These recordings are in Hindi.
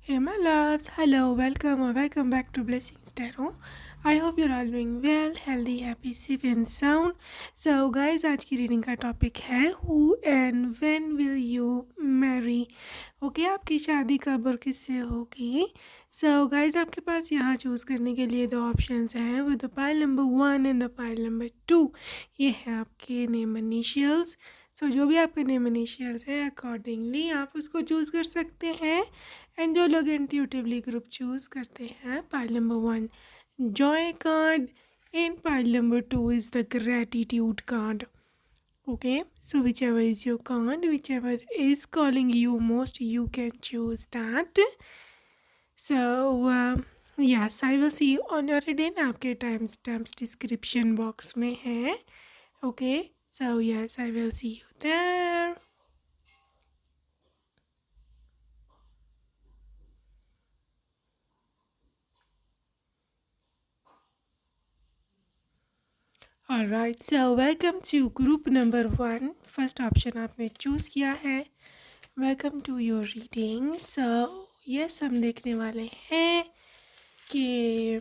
Hey my loves, hello, welcome or welcome back to Blessings Tarot. I hope you're all doing well, healthy, happy, safe and sound. So guys, आज की रीडिंग का टॉपिक है Who and when will you marry? Okay, आपकी शादी कब और किससे होगी? So guys, आपके पास यहाँ चूज़ करने के लिए दो ऑप्शंस हैं with the pile number 1 and the pile number 2. ये है आपके नेम इनिशियल्स. सो जो भी आपके नेम इनिशियल्स है अकॉर्डिंगली आप उसको चूज़ कर सकते हैं. एंड जो लोग इंट्यूटिवली ग्रुप चूज़ करते हैं, pile number 1 Joy card and pile number 2 is the gratitude card. Okay, so whichever is your card, whichever is calling you most, you can choose that. So yes, I will see you on your reading. आपके टाइम स्टैम्प्स डिस्क्रिप्शन बॉक्स में है. Okay, so yes, I will see you there. Alright, so welcome to group number 1. First option आपने चूज़ किया है. Welcome to your reading. So yes, हम देखने वाले हैं कि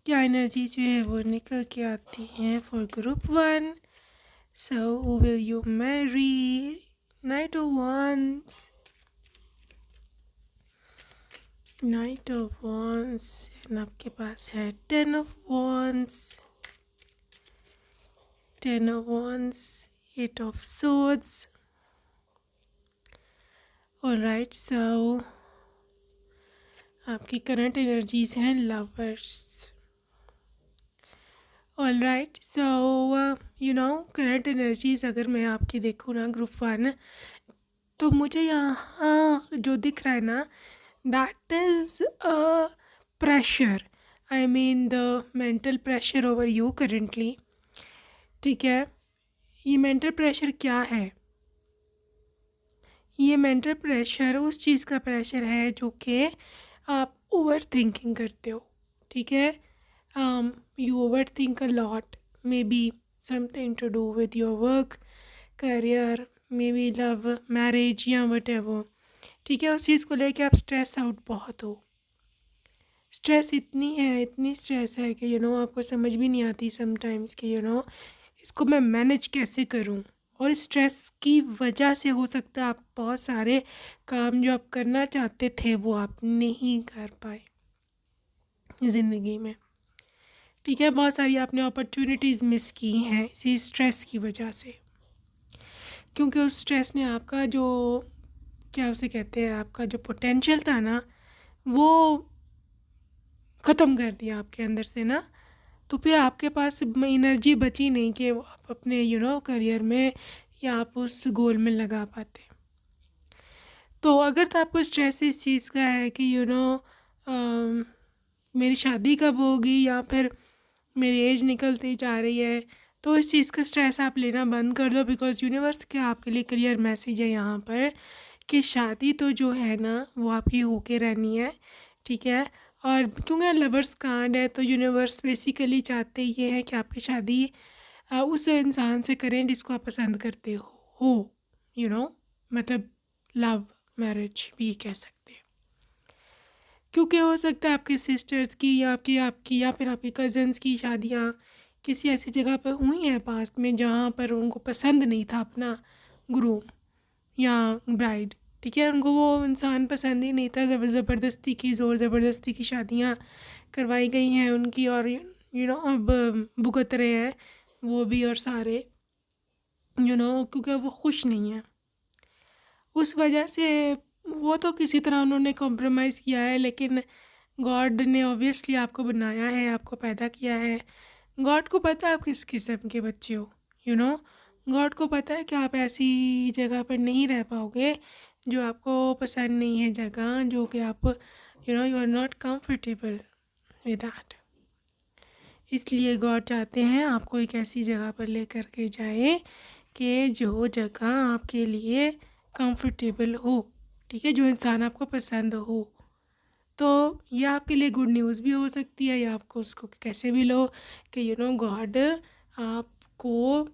क्या एनर्जी जो है वो निकल के आती हैं for group 1. So who will you marry? Knight of wands, knight of wands, and आपके पास है 10 of wands, 10 of wands, 8 of swords. Alright, so आपकी करंट एनर्जीज हैं lovers. Alright, so current energies अगर मैं आपकी देखूँ ना ग्रुप 1, तो मुझे यहाँ जो दिख रहा है ना, that is pressure. I mean the mental pressure over you currently. ठीक है, ये मेंटल प्रेशर क्या है? ये मेंटल प्रेशर उस चीज़ का प्रेशर है जो कि आप ओवर थिंकिंग करते हो. ठीक है, you overthink a lot, maybe something to do with your work, career, maybe love, marriage या वट एवर. ठीक है, उस चीज़ को लेके आप स्ट्रेस आउट बहुत हो. स्ट्रेस इतनी स्ट्रेस है कि आपको समझ भी नहीं आती समटाइम्स कि इसको मैं मैनेज कैसे करूं. और स्ट्रेस की वजह से हो सकता है आप बहुत सारे काम जो आप करना चाहते थे वो आप नहीं कर पाए ज़िंदगी में. ठीक है, बहुत सारी आपने अपॉर्चुनिटीज़ मिस की हैं इसी स्ट्रेस की वजह से, क्योंकि उस स्ट्रेस ने आपका जो क्या उसे कहते हैं, आपका जो पोटेंशियल था ना, वो ख़त्म कर दिया आपके अंदर से ना. तो फिर आपके पास एनर्जी बची नहीं कि आप अपने करियर में या आप उस गोल में लगा पाते. तो अगर तो आपको स्ट्रेस इस चीज़ का है कि मेरी शादी कब होगी या फिर मेरी एज निकलती जा रही है, तो इस चीज़ का स्ट्रेस आप लेना बंद कर दो. बिकॉज यूनिवर्स का आपके लिए क्लियर मैसेज है यहाँ पर कि शादी तो जो है ना वो आपकी होके रहनी है. ठीक है, और क्योंकि लवर्स कार्ड है तो यूनिवर्स बेसिकली चाहते ये हैं कि आपकी शादी उस इंसान से करें जिसको आप पसंद करते हो. मतलब लव मैरिज भी कह सकते हैं, क्योंकि हो सकता है आपके सिस्टर्स की या आपकी या फिर आपके कज़न्स की शादियाँ किसी ऐसी जगह पर हुई हैं पास्ट में जहाँ पर उनको पसंद नहीं था अपना ग्रूम या ब्राइड. ठीक है, उनको वो इंसान पसंद ही नहीं था. ज़बरदस्ती की ज़ोर ज़बरदस्ती की शादियाँ करवाई गई हैं उनकी, और अब भुगत रहे हैं वो भी और सारे, क्योंकि वो खुश नहीं है. उस वजह से वो तो किसी तरह उन्होंने कॉम्प्रोमाइज़ किया है, लेकिन गॉड ने ऑब्वियसली आपको बनाया है, आपको पैदा किया है. गॉड को पता है आप किस किस्म के बच्चे हो. गॉड को पता है कि आप ऐसी जगह पर नहीं रह पाओगे जो आपको पसंद नहीं है, जगह जो कि आप you are not comfortable with that. इसलिए गॉड चाहते हैं आपको एक ऐसी जगह पर लेकर के जाए कि जो जगह आपके लिए कंफर्टेबल हो. ठीक है, जो इंसान आपको पसंद हो. तो ये आपके लिए गुड न्यूज़ भी हो सकती है, या आपको उसको कैसे भी लो कि गॉड आपको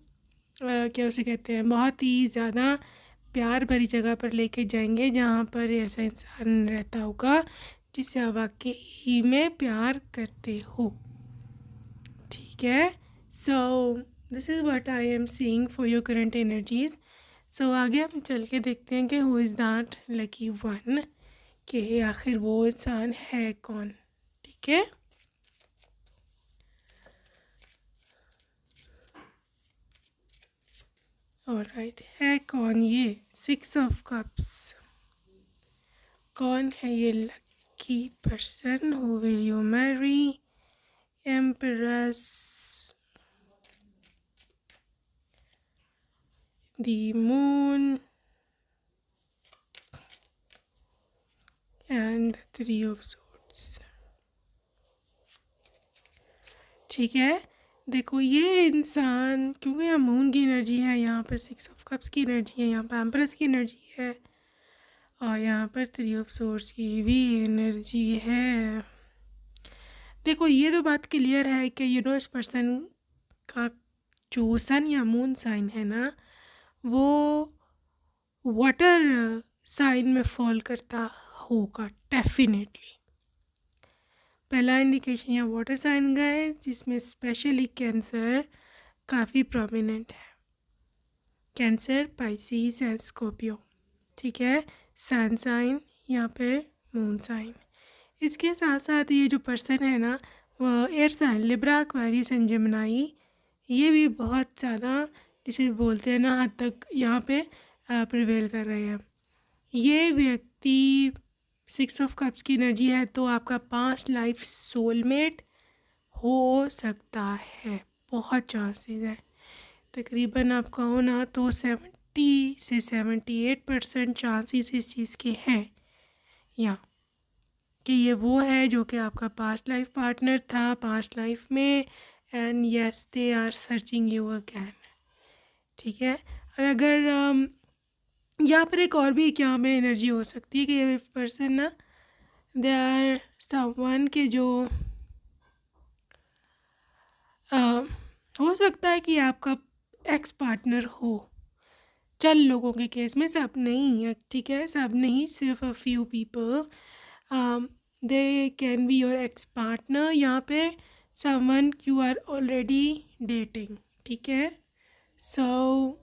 क्या उसे कहते हैं, बहुत ही ज़्यादा प्यार भरी जगह पर लेके जाएंगे जहाँ पर ऐसा इंसान रहता होगा जिसे आप वाकई में प्यार करते हो। ठीक है, so this is what I am seeing for your current energies. So आगे हम चल के देखते हैं कि who is that lucky one, कि आखिर वो इंसान है कौन। ठीक है, ऑलराइट, है कौन ये 6 ऑफ कप्स। कौन है ये lucky person? Who will you Mary? Empress, the moon and the 3 of swords। ठीक है, देखो ये इंसान, क्योंकि यहाँ मून की एनर्जी है, यहाँ पर 6 ऑफ कप्स की एनर्जी है, यहाँ पर एम्प्रेस की एनर्जी है और यहाँ पर 3 ऑफ सोर्ड्स की भी एनर्जी है। देखो ये तो बात क्लियर है कि इस पर्सन का जो सन या मून साइन है ना, वो वाटर साइन में फॉल करता होगा डेफिनेटली। पहला इंडिकेशन यहाँ वाटर साइन का है, जिसमें स्पेशली कैंसर काफ़ी प्रोमिनेंट है। Cancer, Pisces and Scorpio. ठीक है, सन साइन, यहाँ पे मून साइन। इसके साथ साथ ये जो पर्सन है ना, वो air sign, Libra, Aquarius and Gemini, ये भी बहुत ज़्यादा जिसे बोलते हैं ना हद तक यहाँ पे प्रिवेल कर रहे हैं। ये व्यक्ति 6 ऑफ कप्स की एनर्जी है, तो आपका पास्ट लाइफ सोलमेट हो सकता है, बहुत चांसेस है। तकरीबन आप कहो ना तो 70 से 78% चांसेस इस चीज़ के हैं या कि ये वो है जो कि आपका पास्ट लाइफ पार्टनर था पास्ट लाइफ में, and yes they are searching you again. ठीक है, और अगर यहाँ पर एक और भी क्या में एनर्जी हो सकती है कि ये पर्सन ना, दे आर समवन के जो हो सकता है कि आपका एक्स पार्टनर हो। चल लोगों के केस में, सब नहीं है, ठीक है, सब नहीं, सिर्फ a few people they can be your ex partner, यहाँ पे someone you are already dating. ठीक है, सो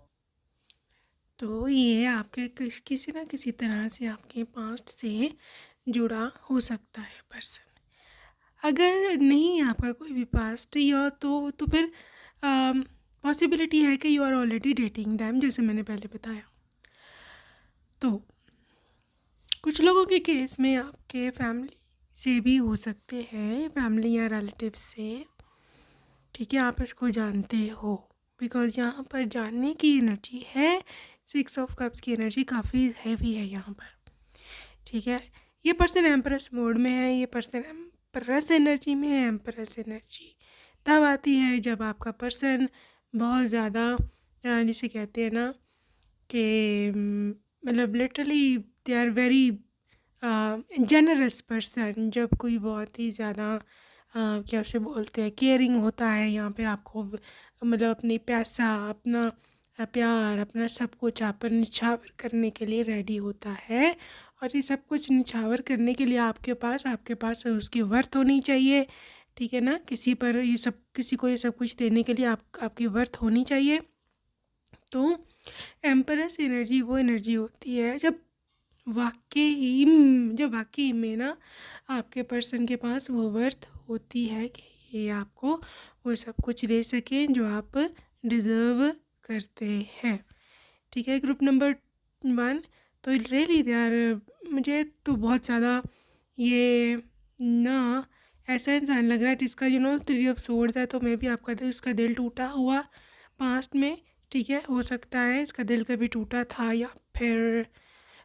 तो ये आपके किसी ना किसी तरह से आपके पास्ट से जुड़ा हो सकता है पर्सन। अगर नहीं आपका कोई भी पास्ट या तो फिर पॉसिबिलिटी है कि you are already dating them, जैसे मैंने पहले बताया। तो कुछ लोगों के केस में आपके फैमिली से भी हो सकते हैं, फैमिली या रिलेटिव से। ठीक है, आप इसको जानते हो, बिकॉज यहाँ पर जानने की एनर्जी है। 6 ऑफ कप्स की एनर्जी काफ़ी हैवी है यहाँ पर। ठीक है, ये पर्सन एम्प्रेस मोड में है, ये पर्सन एम्प्रेस एनर्जी में है। एम्प्रेस एनर्जी तब आती है जब आपका पर्सन बहुत ज़्यादा, जिसे कहते हैं ना कि मतलब literally they are very generous person. जब कोई बहुत ही ज़्यादा क्या उसे बोलते हैं, केयरिंग होता है, यहाँ पे आपको मतलब अपनी पैसा, अपना प्यार, अपना सब कुछ आप पर निछावर करने के लिए रेडी होता है। और ये सब कुछ निछावर करने के लिए आपके पास उसकी वर्थ होनी चाहिए। ठीक है ना, किसी को ये सब कुछ देने के लिए आपकी वर्थ होनी चाहिए। तो एम्परस एनर्जी वो एनर्जी होती है जब वाकई में ना आपके पर्सन के पास वो वर्थ होती है कि ये आपको वो सब कुछ दे सकें जो आप डिज़र्व करते हैं। ठीक है, ग्रुप नंबर 1, तो रियली यार मुझे तो बहुत ज़्यादा ये ना ऐसा इंसान लग रहा है जिसका 3 ऑफ सोर्ड्स है। तो मे भी आपका इसका दिल टूटा हुआ पास्ट में। ठीक है, हो सकता है इसका दिल कभी टूटा था, या फिर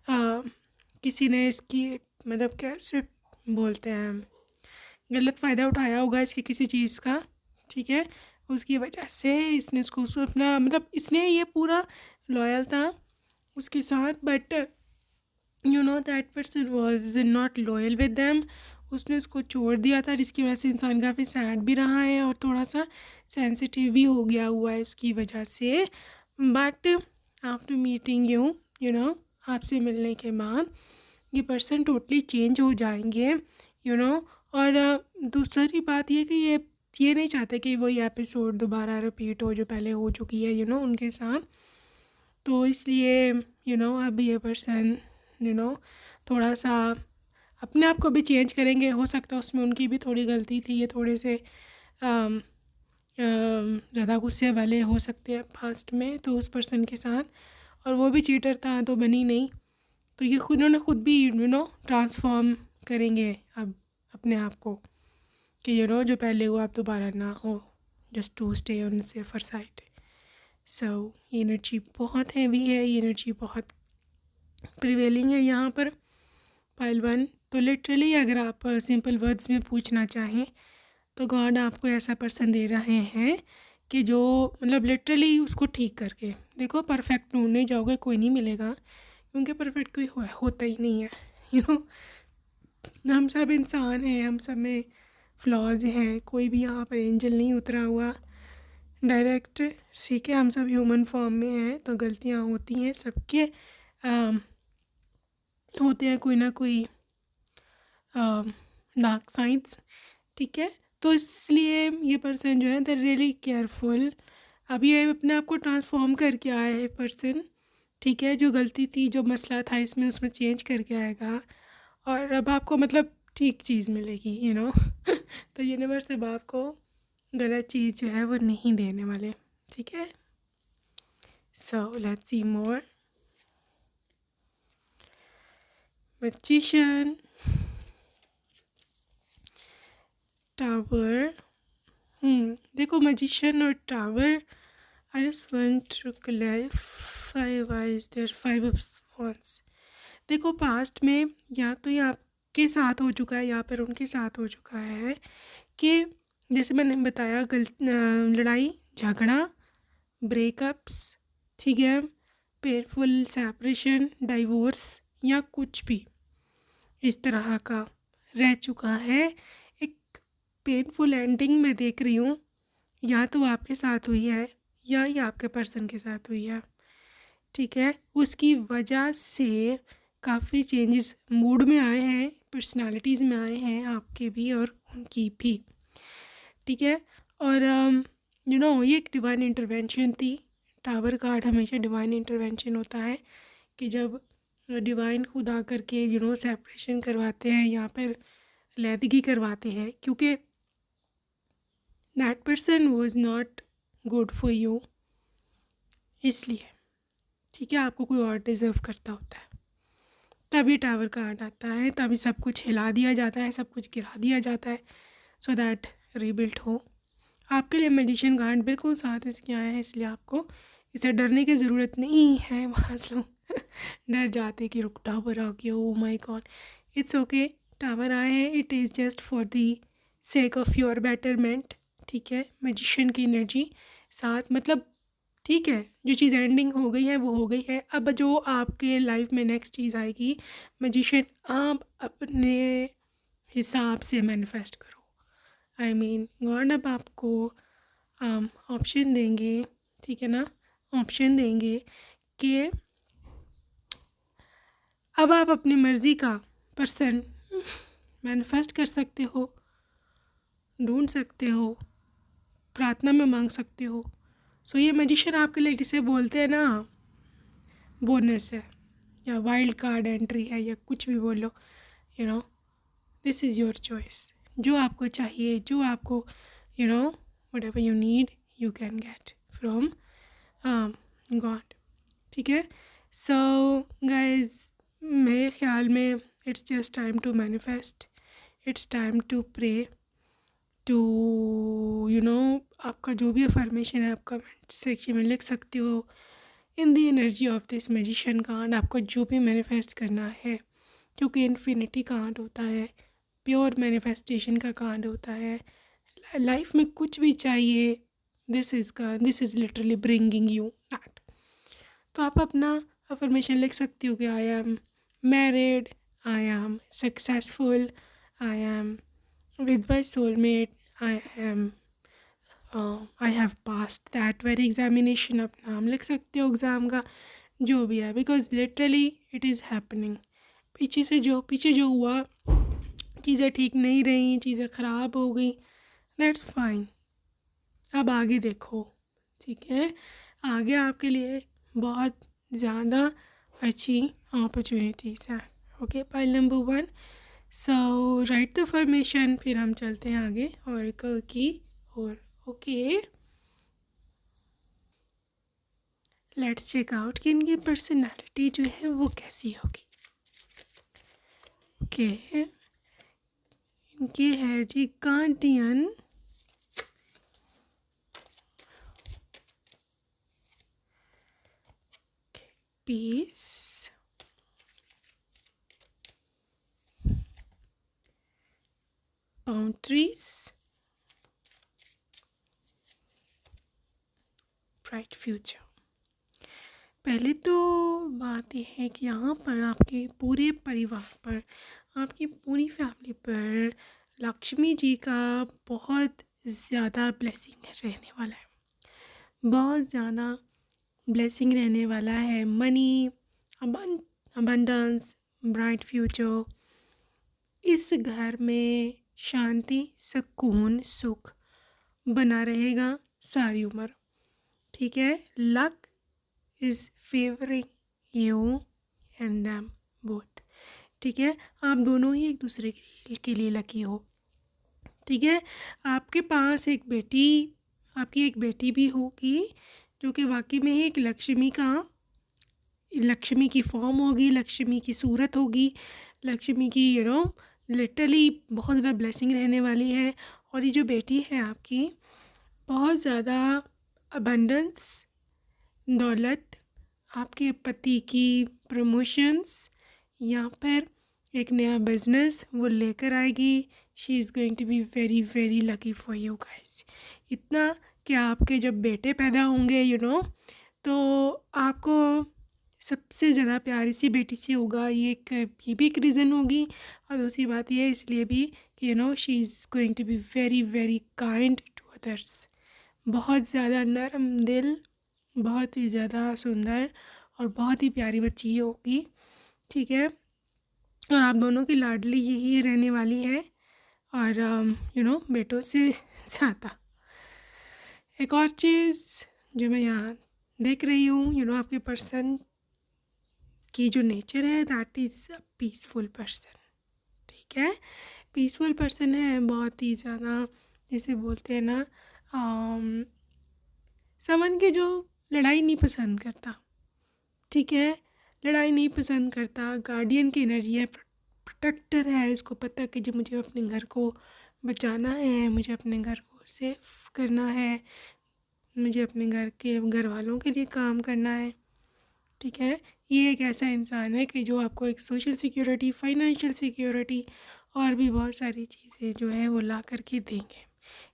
किसी ने इसकी मतलब कैसे बोलते हैं, गलत फ़ायदा उठाया होगा इसकी किसी चीज़ का। ठीक है, उसकी वजह से इसने उसको अपना मतलब इसने ये पूरा लॉयल था उसके साथ, but that person was not loyal with them. उसने उसको छोड़ दिया था, जिसकी वजह से इंसान काफ़ी सैड भी रहा है और थोड़ा सा सेंसिटिव भी हो गया हुआ है उसकी वजह से। बट आफ्टर मीटिंग यू आपसे मिलने के बाद ये पर्सन टोटली चेंज हो जाएंगे, और दूसरी बात ये कि ये नहीं चाहते कि वही एपिसोड दोबारा रिपीट हो जो पहले हो चुकी है उनके साथ। तो इसलिए अब ये पर्सन थोड़ा सा अपने आप को भी चेंज करेंगे। हो सकता है उसमें उनकी भी थोड़ी गलती थी, ये थोड़े से ज़्यादा गुस्से वाले हो सकते हैं पास्ट में तो उस पर्सन के साथ, और वो भी चीटर था तो बनी नहीं। तो ये उन्होंने खुद भी ट्रांसफॉर्म करेंगे अब अपने आप को कि जो पहले हुआ अब दोबारा ना हो, just to stay on safer side. So ये एनर्जी बहुत हैवी है, ये एनर्जी बहुत प्रिवेलिंग है यहाँ पर पाइल 1। तो लिटरली अगर आप सिंपल वर्ड्स में पूछना चाहें तो गॉड आपको ऐसा पर्सन दे रहे हैं कि जो मतलब लिटरली उसको ठीक करके देखो। परफेक्ट ढूंढने जाओगे कोई नहीं मिलेगा, क्योंकि परफेक्ट कोई होता ही नहीं है। हम सब इंसान हैं, हम सब में फ्लॉज हैं, कोई भी यहाँ पर एंजल नहीं उतरा हुआ डायरेक्ट। सीखे हम सब ह्यूमन फॉर्म में हैं तो गलतियाँ होती हैं सबके, होते हैं कोई ना कोई डार्क साइड्स, ठीक है। तो इसलिए ये पर्सन जो है दे रियली केयरफुल। अब ये अपने आप को ट्रांसफॉर्म करके आया है पर्सन, ठीक है। जो गलती थी, जो मसला था इसमें, उसमें चेंज करके आएगा और अब आपको मतलब ठीक चीज़ मिलेगी, तो यूनिवर्स अब आपको गलत चीज़ जो है वो नहीं देने वाले, ठीक है। So let's see more. Magician, tower. देखो मैजिशियन और tower, I just want to clarify why is there 5 of wands. देखो पास्ट में या तो ये आपके साथ हो चुका है या फिर उनके साथ हो चुका है कि जैसे मैंने बताया लड़ाई झगड़ा, ब्रेकअप्स, ठीक है, पेनफुल सेपरेशन, डाइवोर्स या कुछ भी इस तरह का रह चुका है। एक पेनफुल एंडिंग मैं देख रही हूँ, या तो आपके साथ हुई है या ये आपके पर्सन के साथ हुई है, ठीक है। उसकी वजह से काफ़ी चेंजेस मूड में आए हैं, पर्सनालिटीज़ में आए हैं, आपके भी और उनकी भी, ठीक है। और ये एक डिवाइन इंटरवेंशन थी। टावर कार्ड हमेशा डिवाइन इंटरवेंशन होता है कि जब डिवाइन खुद आकर के सेपरेशन करवाते हैं या फिर अलहदगी करवाते हैं, क्योंकि that person was not good for you, इसलिए, ठीक है। आपको कोई और डिज़र्व करता होता है, तभी टावर कार्ड आता है, तभी सब कुछ हिला दिया जाता है, सब कुछ गिरा दिया जाता है, सो दैट रीबिल्ड हो। आपके लिए मैजिशियन कार्ड बिल्कुल साथ इसके आया है, इसलिए आपको इसे डरने की ज़रूरत नहीं है। वहाँ से लोग डर जाते कि रुक टावर आ गया, oh my God. It's okay, tower आए हैं, it is just for the sake of your betterment, ठीक है। मैजिशियन की एनर्जी साथ, मतलब ठीक है, जो चीज़ एंडिंग हो गई है वो हो गई है। अब जो आपके लाइफ में नेक्स्ट चीज़ आएगी, मैजिशियन आप अपने हिसाब से मैनिफेस्ट करो। आई मीन गॉड अब आपको ऑप्शन देंगे, ठीक है ना, ऑप्शन देंगे कि अब आप अपनी मर्ज़ी का पर्सन मैनिफेस्ट कर सकते हो, ढूंढ सकते हो, प्रार्थना में मांग सकते हो। सो ये मैजिशियन आपके लिए जिसे बोलते हैं ना बोनस है या वाइल्ड कार्ड एंट्री है या कुछ भी बोलो, दिस इज़ योर चॉइस। जो आपको चाहिए, जो आपको whatever you need you can get from God, ठीक है। सो गाइज, मेरे ख्याल में it's just time to manifest, it's time to pray to आपका जो भी अफर्मेशन है आप कमेंट सेक्शन में लिख सकते हो। In the energy of this magician card आपको जो भी मैनिफेस्ट करना है, क्योंकि इन्फिनिटी कार्ड होता है, प्योर मैनिफेस्टेशन का कार्ड होता है। लाइफ में कुछ भी चाहिए, this is literally bringing you that. तो आप अपना अफर्मेशन लिख सकती हो कि I am married, I am successful, I am with my soulmate, I have passed that very examination. आप नाम लिख सकते हो एग्ज़ाम का, जो भी है, because literally it is happening. पीछे जो हुआ, चीज़ें ठीक नहीं रही, चीज़ें ख़राब हो गई, दैट्स फाइन। अब आगे देखो, ठीक है, आगे आपके लिए बहुत ज़्यादा अच्छी अपॉर्चुनिटीज़ हैं। Okay, point number 1, so right the formation. फिर हम चलते हैं आगे और की और ओके, लेट्स चेक आउट कि इनकी पर्सनालिटी जो है वो कैसी होगी। ओके, इनकी है जी guardian, peace, boundaries, bright future. पहले तो बात यह है कि यहाँ पर आपके पूरे परिवार पर, आपकी पूरी फैमिली पर लक्ष्मी जी का बहुत ज़्यादा ब्लेसिंग रहने वाला है, बहुत ज़्यादा ब्लेसिंग रहने वाला है। Money, abundance, bright future. इस घर में शांति, सुकून, सुख बना रहेगा सारी उम्र, ठीक है। Luck is favouring you and them both, ठीक है। आप दोनों ही एक दूसरे के लिए लकी हो, ठीक है। आपके पास आपकी एक बेटी भी होगी जो कि वाकई में ही एक लक्ष्मी की फॉर्म होगी, लक्ष्मी की सूरत होगी, लक्ष्मी की लिटरली बहुत ज़्यादा ब्लेसिंग रहने वाली है। और ये जो बेटी है आपकी, बहुत ज़्यादा अबंडेंस, दौलत, आपके पति की प्रमोशंस या फिर एक नया बिजनेस वो लेकर आएगी। She is going to be very very lucky for you guys. इतना कि आपके जब बेटे पैदा होंगे तो आपको सबसे ज़्यादा प्यार इसी बेटी से होगा। ये भी एक रीज़न होगी। और दूसरी बात ये इसलिए भी कि she is going to be very very kind to others. बहुत ज़्यादा नरम दिल, बहुत ही ज़्यादा सुंदर और बहुत ही प्यारी बच्ची होगी, ठीक है। और आप दोनों की लाडली यही रहने वाली है, और बेटों से ज़्यादा। एक और चीज़ जो मैं यहाँ देख रही हूँ, आपके पर्सन की जो नेचर है, that is a peaceful person, ठीक है। पीसफुल पर्सन है, बहुत ही ज़्यादा, जिसे बोलते हैं ना, समन के जो लड़ाई नहीं पसंद करता, ठीक है। लड़ाई नहीं पसंद करता, गार्डियन की एनर्जी है, प्रोटेक्टर है। इसको पता कि जब मुझे अपने घर को बचाना है, मुझे अपने घर को सेफ करना है, मुझे अपने घर वालों के लिए काम करना है, ठीक है। ये एक ऐसा इंसान है कि जो आपको एक सोशल सिक्योरिटी, फाइनेंशियल सिक्योरिटी और भी बहुत सारी चीज़ें जो है वो ला करके देंगे।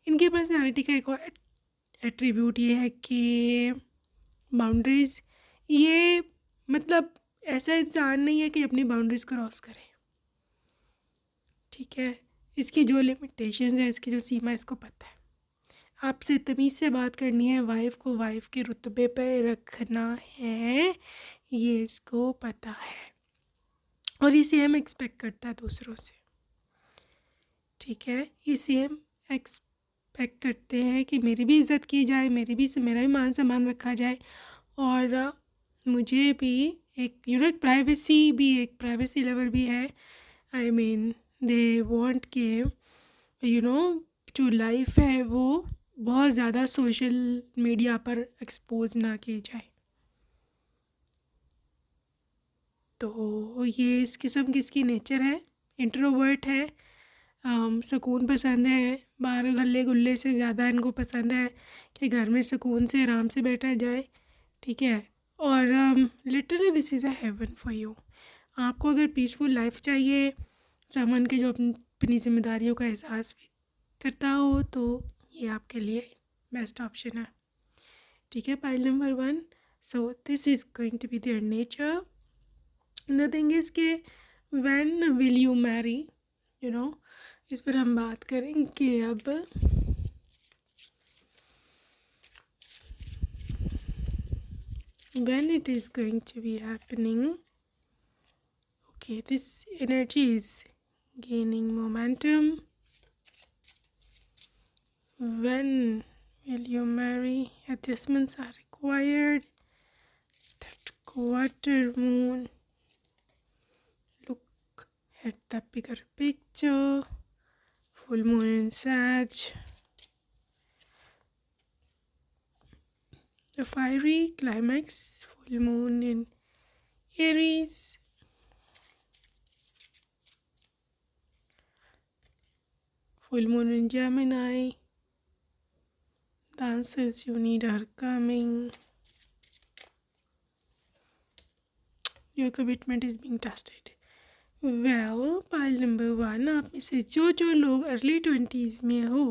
इनकी पर्सनालिटी का एक और एट्रीब्यूट ये है कि बाउंड्रीज़, ये मतलब ऐसा इंसान नहीं है कि अपनी बाउंड्रीज़ क्रॉस करे, ठीक है। इसकी जो लिमिटेशंस है, इसकी जो सीमा है, इसको पता है। आपसे तमीज़ से बात करनी है, वाइफ को वाइफ के रुतबे पर रखना है, ये इसको पता है। और ये सेम एक्सपेक्ट करता है दूसरों से, ठीक है। ये सेम एक्सपेक्ट करते हैं कि मेरी भी इज़्ज़त की जाए, मेरा भी मान सम्मान रखा जाए, और मुझे भी एक प्राइवेसी लेवल भी है। आई मीन दे वांट के जो लाइफ है वो बहुत ज़्यादा सोशल मीडिया पर एक्सपोज ना की जाए। तो ये इस किस्म की इसकी नेचर है। इंट्रोवर्ट है, सुकून पसंद है, बाहर हल्ले गुल्ले से ज़्यादा इनको पसंद है कि घर में सुकून से आराम से बैठा जाए, ठीक है। और literally this is a heaven for you. आपको अगर पीसफुल लाइफ चाहिए, सामान के जो अपनी जिम्मेदारियों का एहसास भी करता हो, तो ये आपके लिए बेस्ट ऑप्शन है, ठीक है। Pile number 1, so this is going to be there nature. The thing is के व्हेन विल यू मैरी, इस पर हम बात करेंगे अब। when it is going to be happening. Okay, this energy is gaining momentum. When will you marry? Adjustments are required. That quarter moon. Look at the bigger picture. Full moon in Sag. The fiery climax. Full moon in Aries. Full moon in Gemini. The answers you need are coming. Your commitment is being tested. Well, pile number 1, आप में से जो लोग अर्ली 20s में हो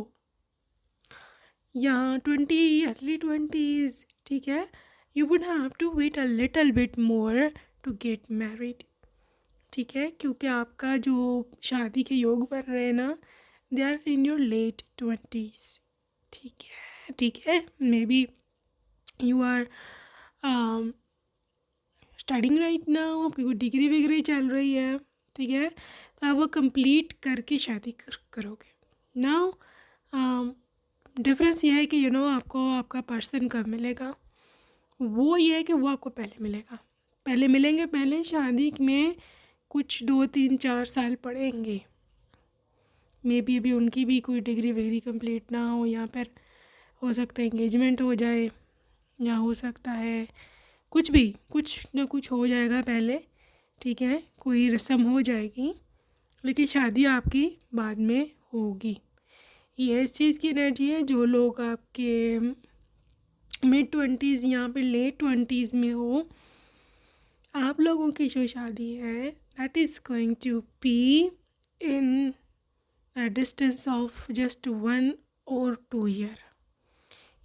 या 20 अर्ली 20s, ठीक है, you would have to wait a little bit more to get married, ठीक है, क्योंकि आपका जो शादी के योग बन रहे हैं ना, they are in your late 20s, ठीक है, maybe you are studying right now, आपकी कोई डिग्री वगैरह चल रही है, ठीक है, तो आप वो कंप्लीट करके शादी करोगे. नाउ डिफरेंस ये है कि आपको आपका पर्सन कब मिलेगा. वो ये है कि वो आपको पहले मिलेगा, पहले मिलेंगे, पहले शादी में कुछ 2-3-4 साल पड़ेंगे. मे बी अभी उनकी भी कोई डिग्री वगैरह कंप्लीट ना हो, या फिर हो सकता है एंगेजमेंट हो जाए, या हो सकता है कुछ ना कुछ हो जाएगा पहले, ठीक है, कोई रस्म हो जाएगी, लेकिन शादी आपकी बाद में होगी. ये इस चीज़ की एनर्जी है. जो लोग आपके मिड 20s या फिर लेट 20s में हो, आप लोगों की जो शादी है that is going to be in a distance of just 1 or 2 year.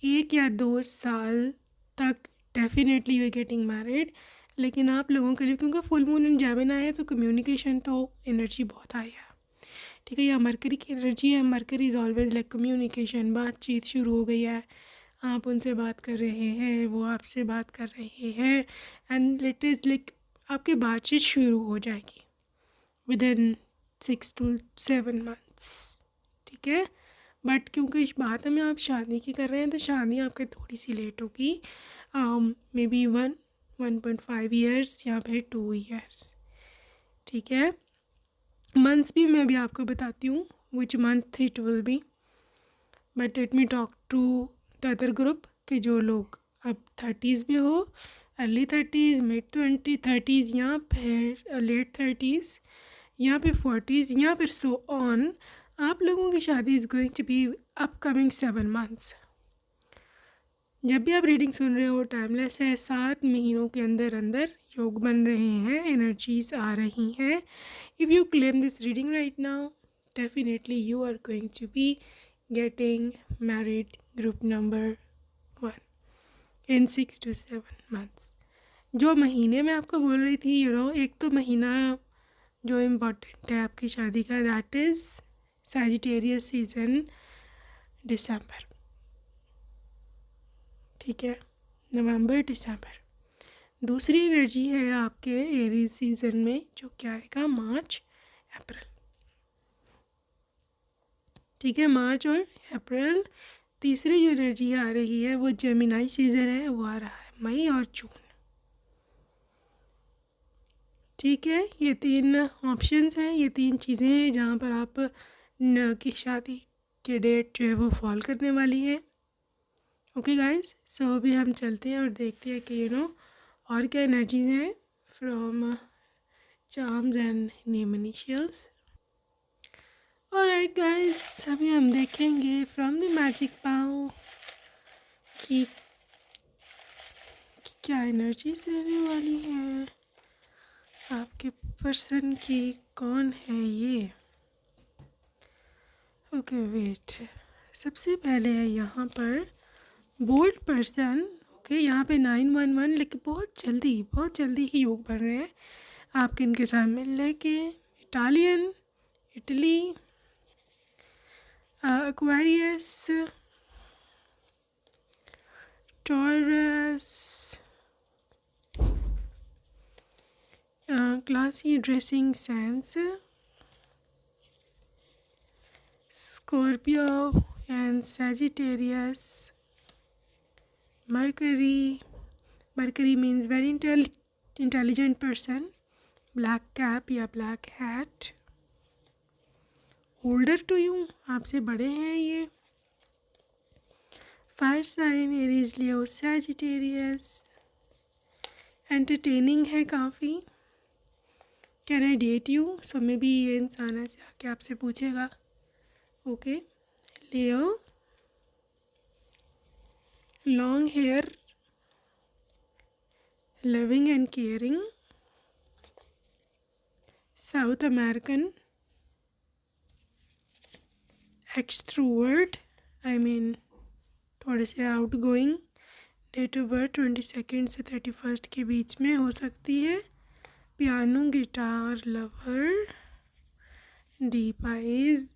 1 या 2 साल तक definitely you are getting married. लेकिन आप लोगों के लिए, क्योंकि फुल मून इन जेमिनी है, तो कम्युनिकेशन तो एनर्जी बहुत हाई है, ठीक है. या मरकरी की एनर्जी है. Mercury is always like communication. बातचीत शुरू हो गई है, आप उनसे बात कर रहे हैं, वो आपसे बात कर रहे हैं, एंड इट इज़ लाइक आपकी बातचीत शुरू हो जाएगी विद इन 6 to 7 months, ठीक है. बट क्योंकि इस बात में आप शादी की कर रहे हैं, तो शादी आपकी थोड़ी सी लेट होगी, मे बी 1.5 years या फिर 2 years, ठीक है. मंथ्स भी मैं भी आपको बताती हूँ which month it will be, but let me talk to the other group के जो लोग अब 30s में हो, अर्ली 30s, मिड 30s या फिर लेट 30s या फिर 40s या फिर सो ऑन. आप लोगों की शादी is going to be upcoming 7 months. जब भी आप रीडिंग सुन रहे हो, टाइमलेस है. 7 महीनों के अंदर अंदर योग बन रहे हैं, एनर्जीज आ रही हैं. If you claim this reading right now, definitely you are going to be getting married group number 1 in 6 to 7 months. जो महीने में आपको बोल रही थी, एक तो महीना जो इम्पोर्टेंट है आपकी शादी का, दैट इज़ सैजिटेरियस सीज़न, दिसंबर, ठीक है, नवंबर दिसंबर. दूसरी एनर्जी है आपके एरीज सीज़न में, जो क्या आएगा, मार्च अप्रैल, ठीक है, मार्च और अप्रैल. तीसरी जो एनर्जी आ रही है वो जेमिनाई सीज़न है, वो आ रहा है मई और जून, ठीक है. ये 3 ऑप्शंस हैं, ये 3 चीज़ें हैं जहाँ पर आप की शादी के डेट जो है वो फॉल करने वाली है. ओके गाइस, सो अभी हम चलते हैं और देखते हैं कि और क्या एनर्जीज हैं from charms and name initials. Alright guys, अभी हम देखेंगे फ्रॉम द मैजिक पाव कि क्या एनर्जीज रहने वाली है आपके पर्सन की. कौन है ये? ओके वेट, सबसे पहले है यहाँ पर बोल्ड पर्सन. ओके, यहाँ पे 911, लेकिन बहुत जल्दी ही योग बन रहे हैं आपके इनके साथ मिलने के. Italian, Italy, Aquarius, taurus, classy dressing sense, Scorpio and Sagittarius. Mercury means very intelligent person. Black cap या black hat. Older to you, आपसे बड़े हैं ये. Fire sign Aries, Leo, Sagittarius. Entertaining है काफ़ी. Can I date you? So maybe ये इंसान ऐसे आके आपसे पूछेगा. Okay. Leo. Long hair. Loving and caring. South American. Extrovert. I mean थोड़े से outgoing. Date of birth 22nd से 31st के बीच में हो सकती है. Piano, guitar, lover. Deep eyes.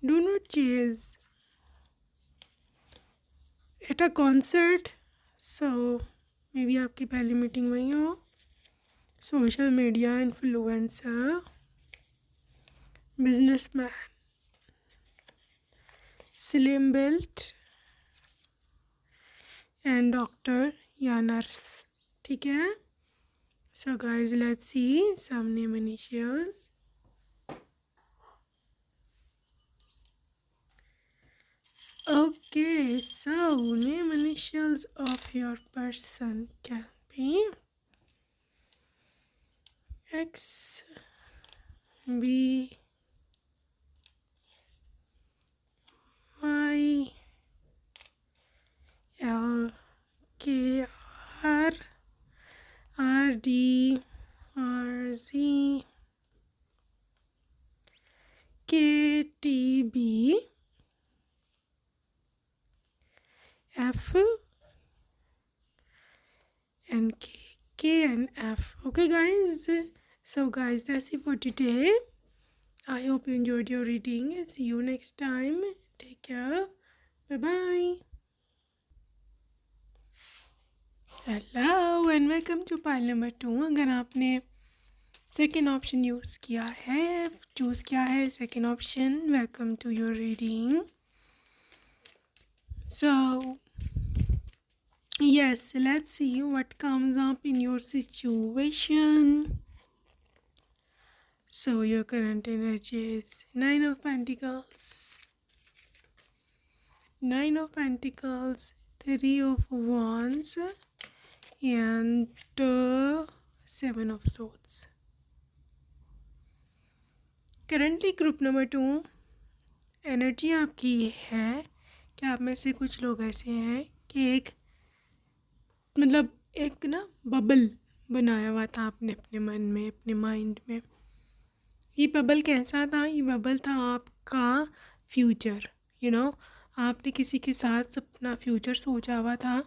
Do not chase at a concert. So maybe आपकी पहली मीटिंग वही हो. Social media influencer. Businessman. Slim built. And doctor या nurse. ठीक है. So guys, let's see some name initials. Okay, so name initials of your person can be X, B, Y, L, K, R, R, D, R, Z, K, T, B, F, and K and F. Okay guys, so guys, that's it for today. I hope you enjoyed your reading. See you next time. Take care. Bye bye. Hello and welcome to pile number 2. अगर आपने सेकेंड ऑप्शन चूज़ किया है second option, welcome to your reading. So yes, let's see what comes up in your situation. So your current energy is 9 of Pentacles, 3 of Wands and 7 of Swords. Currently group number 2 energy आपकी ये है कि आप में से कुछ लोग ऐसे हैं कि एक ना बबल बनाया हुआ था आपने अपने मन में, अपने माइंड में. ये बबल कैसा था? ये बबल था आपका फ्यूचर. आपने किसी के साथ अपना फ्यूचर सोचा हुआ था.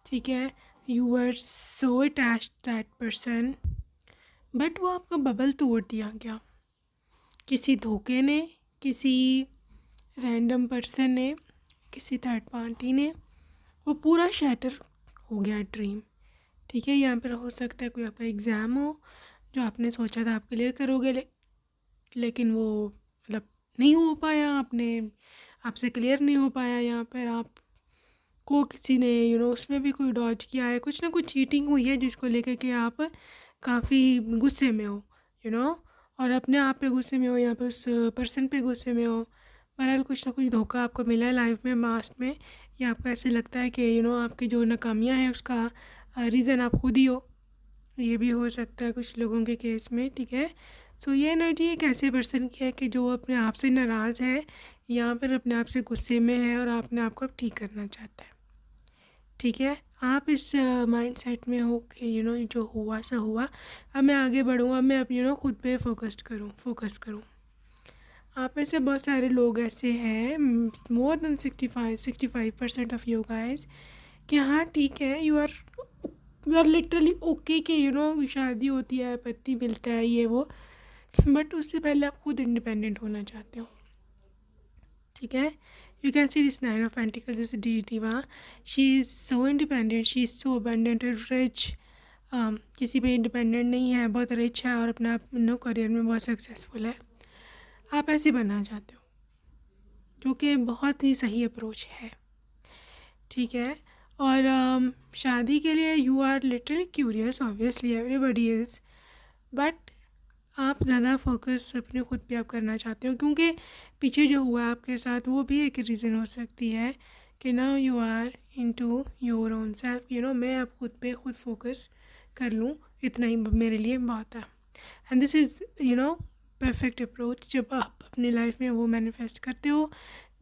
ठीक है, you were so attached that person, but वो आपका बबल तोड़ दिया गया किसी धोखे ने, किसी रैंडम पर्सन ने, किसी थर्ड पार्टी ने. वो पूरा शैटर हो गया ड्रीम. ठीक है, यहाँ पर हो सकता है कोई आपका एग्ज़ाम हो जो आपने सोचा था आप क्लियर करोगे, लेकिन वो नहीं हो पाया, आपसे क्लियर नहीं हो पाया. यहाँ पर आपको किसी ने उसमें भी कोई डॉज किया है, कुछ ना कुछ चीटिंग हुई है जिसको लेकर के आप काफ़ी गुस्से में हो और अपने आप पे गुस्से में हो, यहाँ पर उस पर्सन पे गुस्से में हो. बहरहाल कुछ ना कुछ धोखा आपको मिला है लाइफ में पास्ट में, या आपको ऐसे लगता है कि आपकी जो नाकामियाँ हैं उसका रीज़न आप खुद ही हो. ये भी हो सकता है कुछ लोगों के केस में. ठीक है, सो ये एनर्जी एक ऐसे पर्सन की है कि जो अपने आप से नाराज़ है, यहाँ पर अपने आप से गुस्से में है और अपने आप को अब ठीक करना चाहता है. ठीक है, आप इस माइंड सेट में हो कि जो हुआ सा हुआ, अब मैं आगे बढ़ूँ, अब मैं अब खुद पे फोकस करूँ. आप में से बहुत सारे लोग ऐसे हैं, more than 65% of you guys, कि हाँ ठीक है, यू आर लिटरली ओके कि शादी होती है, पति मिलता है, ये वो, बट उससे पहले आप खुद इंडिपेंडेंट होना चाहते हो. ठीक है, you can see this 9 of Pentacles, this diva. She is so independent, she is so abundant and rich. किसी पे इंडिपेंडेंट नहीं है, बहुत रिच है और अपना करियर में बहुत सक्सेसफुल है, आप ऐसे बनना चाहते हो, जो कि बहुत ही सही अप्रोच है, ठीक है। और शादी के लिए you are literally curious, obviously everybody is, but आप ज़्यादा फोकस अपने खुद पे आप करना चाहते हो, क्योंकि पीछे जो हुआ आपके साथ वो भी एक रीज़न हो सकती है कि now you are into your own self, मैं अब खुद पे खुद फोकस कर लूँ, इतना ही मेरे लिए बहुत है। And this is perfect approach जब आप अपनी लाइफ में वो मैनिफेस्ट करते हो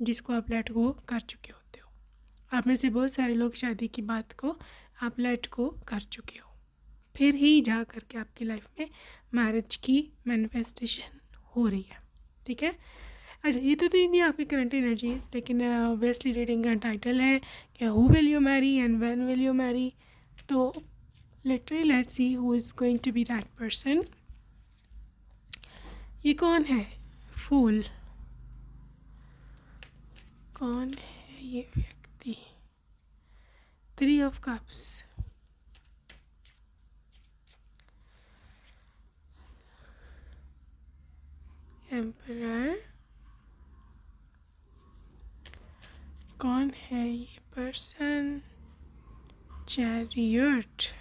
जिसको आप लेट गो कर चुके होते हो। आप में से बहुत सारे लोग शादी की बात को आप लेट गो कर चुके हो, फिर ही जा कर के आपकी लाइफ में मैरिज की मैनिफेस्टेशन हो रही है, ठीक है। अच्छा, ये तो थी नहीं आपकी करंट एनर्जीज, लेकिन ऑब्वियसली रीडिंग का टाइटल है कि who will you marry and when will you marry, तो literally let's see who is going to be that person. ये कौन है? फूल। कौन है ये व्यक्ति? 3 ऑफ कप्स, एम्परर। कौन है ये person? Chariot,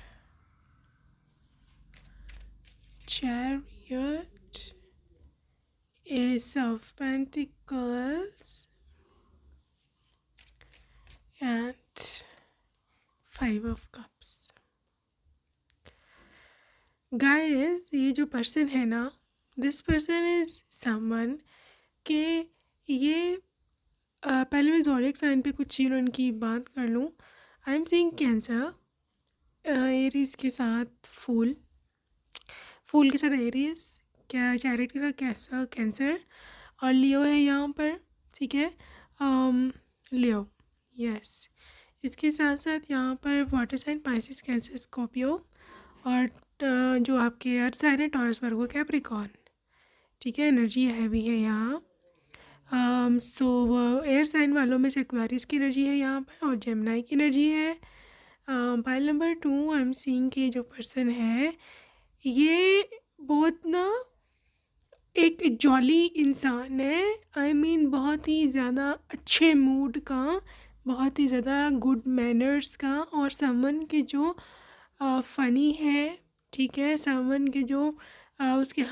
Ace of Pentacles and 5 of Cups. Guys, ये जो पर्सन है ना, दिस पर्सन इज समवन के ये पहले मैं ज़ोडिएक साइन पे कुछ इनकी बात कर लूँ। आई एम सीइंग कैंसर, एरीज के साथ फूल के साथ एरीज, क्या चैरिट के साथ कैंसर और लियो है यहाँ पर, ठीक है। Leo, yes. इसके साथ साथ यहाँ पर water sign Pisces, Cancer, Scorpio और जो आपके अर्थ साइन है टॉरस, वर्गो, कैप्रिकॉर्न, ठीक है। एनर्जी हैवी है यहाँ। सो एयर साइन वालों में से एक्वेरियस की एनर्जी है यहाँ पर और जेमिनी की एनर्जी है। Pile number 2 I am seeing कि जो पर्सन है ये बहुत ना एक जॉली इंसान है। आई मीन बहुत ही ज़्यादा अच्छे मूड का, बहुत ही ज़्यादा गुड मैनर्स का, और समवन के जो फ़नी है, ठीक है। समवन के जो उसके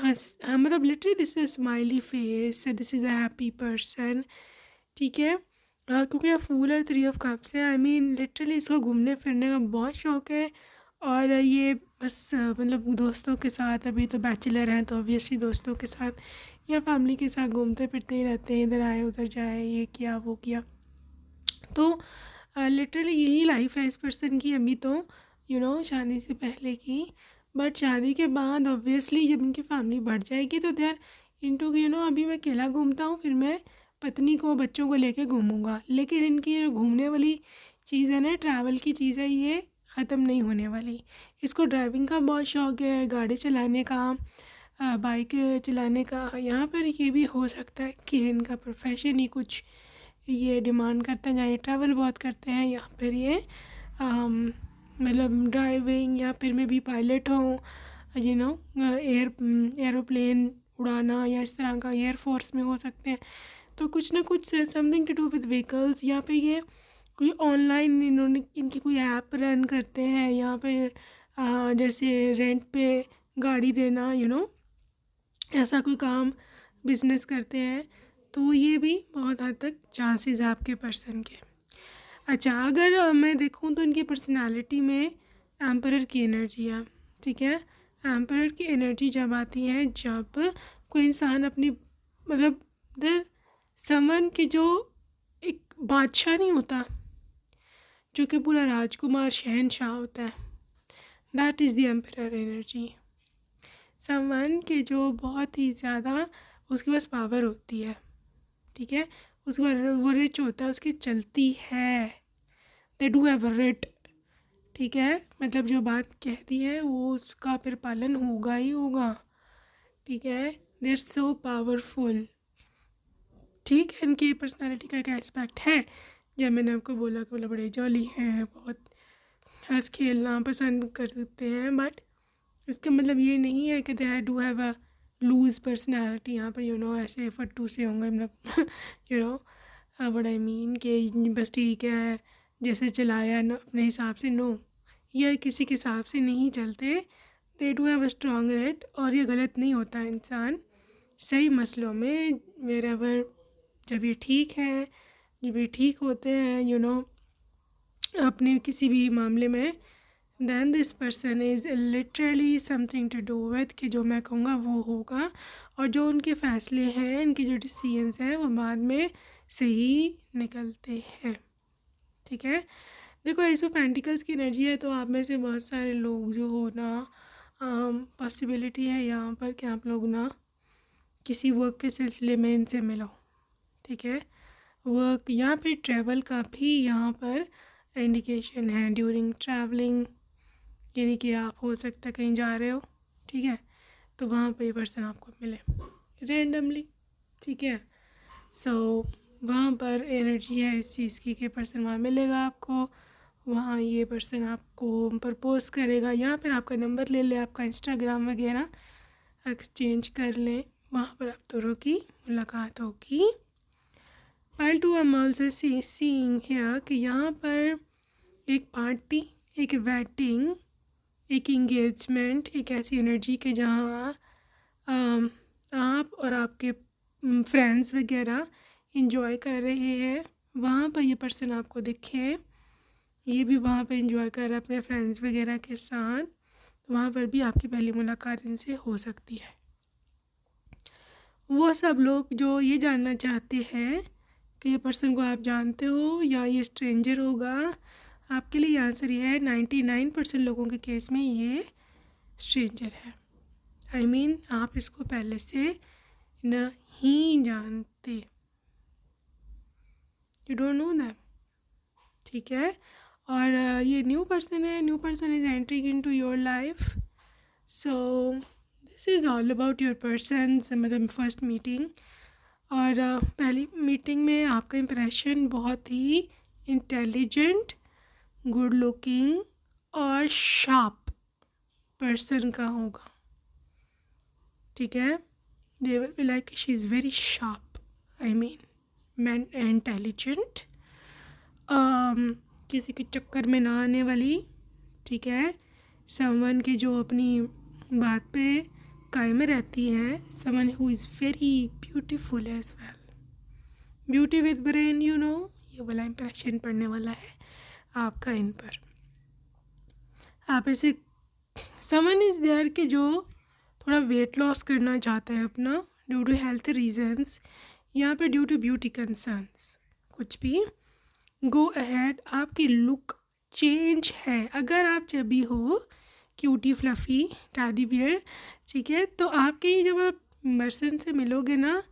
मतलब literally this is smiley face, this is a happy person, ठीक है। क्योंकि ये फूल और 3 ऑफ कप्स है, आई मीन लिटरली इसको घूमने फिरने का बहुत शौक़ है। और ये बस मतलब दोस्तों के साथ, अभी तो बैचलर हैं तो ऑब्वियसली दोस्तों के साथ या फैमिली के साथ घूमते फिरते ही रहते हैं, इधर आए उधर जाए, ये किया वो किया। तो लिटरली यही लाइफ है इस पर्सन की अभी तो, शादी से पहले की। बट शादी के बाद ऑब्वियसली जब इनकी फैमिली बढ़ जाएगी तो दे आर इनटू अभी मैं अकेला घूमता हूँ, फिर मैं पत्नी को बच्चों को लेके घूमूंगा। लेकिन इनकी जो घूमने वाली चीज़ है ना, ट्रैवल की चीज़ है, ये ख़त्म नहीं होने वाली। इसको ड्राइविंग का बहुत शौक़ है, गाड़ी चलाने का, बाइक चलाने का। यहाँ पर ये भी हो सकता है कि इनका प्रोफेशन ही कुछ ये डिमांड करता है, जहाँ ये ट्रैवल बहुत करते हैं, यहाँ पर ये मतलब ड्राइविंग या फिर मैं भी पायलट हूँ, एरोप्लेन उड़ाना या इस तरह का, एयरफोर्स में हो सकते हैं। तो कुछ ना कुछ something to do with vehicles. यहाँ पे ये कोई ऑनलाइन इन्होंने इनकी कोई ऐप रन करते हैं, यहाँ पे जैसे रेंट पे गाड़ी देना, ऐसा कोई काम बिजनेस करते हैं। तो ये भी बहुत हद तक चांसेस है आपके पर्सन के। अच्छा, अगर मैं देखूँ तो इनकी पर्सनालिटी में एम्परर की एनर्जी है, ठीक है। एम्परर की एनर्जी जब आती है, जब कोई इंसान अपनी मतलब देर समन की जो एक बादशाह नहीं होता, जो कि पूरा राजकुमार शहनशाह होता है, that is the emperor energy. समन के जो बहुत ही ज़्यादा उसके पास पावर होती है, ठीक है। उसके बाद वो रिच होता है, उसकी चलती है, दे डू हैव अ रिट, ठीक है। मतलब जो बात कहती है वो उसका फिर पालन होगा ही होगा, ठीक है। दे आर सो पावरफुल, ठीक है। इनकी पर्सनालिटी का एक एस्पेक्ट है, जब मैंने आपको बोला कि मतलब बड़े जॉली हैं, बहुत हंस खेलना पसंद करते हैं, बट इसका मतलब ये नहीं है कि they do have a loose personality. यहाँ पर ऐसे फट्टू से होंगे, मतलब व्हाट आई मीन कि बस ठीक है जैसे चलाया न अपने हिसाब से, नो, ये किसी के हिसाब से नहीं चलते। दे do have a strong rate, और ये गलत नहीं होता इंसान सही मसलों में वेरेवर, जब ये ठीक है, जब ये ठीक होते हैं अपने किसी भी मामले में, then this person is literally something to do with, कि जो मैं कहूँगा वो होगा, और जो उनके फ़ैसले हैं, इनके जो डिसीजंस हैं वो बाद में सही निकलते हैं। ठीक है, देखो एस ऑफ पेंटिकल्स की एनर्जी है, तो आप में से बहुत सारे लोग जो हो ना, पॉसिबिलिटी है यहाँ पर कि आप लोग ना किसी वर्क के सिलसिले में इनसे मिलो। ठीक है, वर्क या फिर ट्रैवल का भी यहाँ पर इंडिकेशन है ड्यूरिंग ट्रैवलिंग, यानी कि आप हो सकता है कहीं जा रहे हो, ठीक है, तो वहाँ पे ये पर्सन आपको मिले रैंडमली। ठीक है, सो वहाँ पर एनर्जी है इस चीज़ की कि पर्सन वहाँ मिलेगा आपको, वहाँ ये पर्सन आपको प्रपोज करेगा, या फिर आपका नंबर ले ले, आपका इंस्टाग्राम वगैरह एक्सचेंज कर लें, वहाँ पर आप दोनों की मुलाकात होगी। Pile two am also seeing here कि यहाँ पर एक पार्टी, एक वेडिंग, एक इंगेजमेंट, एक ऐसी एनर्जी के जहाँ आप और आपके फ्रेंड्स वगैरह इंजॉय कर रहे हैं, वहाँ पर ये पर्सन आपको दिखे, ये भी वहाँ पे इंजॉय कर रहा है अपने फ्रेंड्स वगैरह के साथ, वहाँ पर भी आपकी पहली मुलाकात इनसे हो सकती है। वो सब लोग जो ये जानना चाहते हैं कि ये पर्सन को आप जानते हो या ये स्ट्रेंजर होगा, आपके लिए आंसर ये है 99% लोगों के केस में ये स्ट्रेंजर है। आई मीन आप इसको पहले से नहीं जानते, यू डोंट नो दैम। ठीक है, और ये न्यू पर्सन है, new person is entering into your life, so this is all about your persons, मतलब फर्स्ट मीटिंग। और पहली मीटिंग में आपका इम्प्रेशन बहुत ही इंटेलिजेंट, गुड लुकिंग और शार्प पर्सन का होगा। ठीक है, they will be like she is very sharp, I mean intelligent, किसी के चक्कर में ना आने वाली। ठीक है, समवन के जो अपनी बात पे कायम रहती है, someone who is very beautiful as well, beauty with brain, ये वाला इम्प्रेशन पड़ने वाला है आपका इन पर। आप ऐसे समवन इज़ देयर कि जो थोड़ा वेट लॉस करना चाहता है अपना ड्यू टू हेल्थ रीजंस, यहाँ पे ड्यू टू ब्यूटी कंसर्न्स, कुछ भी गो अहेड। आपकी लुक चेंज है, अगर आप चबी हो, क्यूटी फ्लफ़ी टैडी बियर, ठीक है, तो आपकी जब आप पर्सन से मिलोगे ना,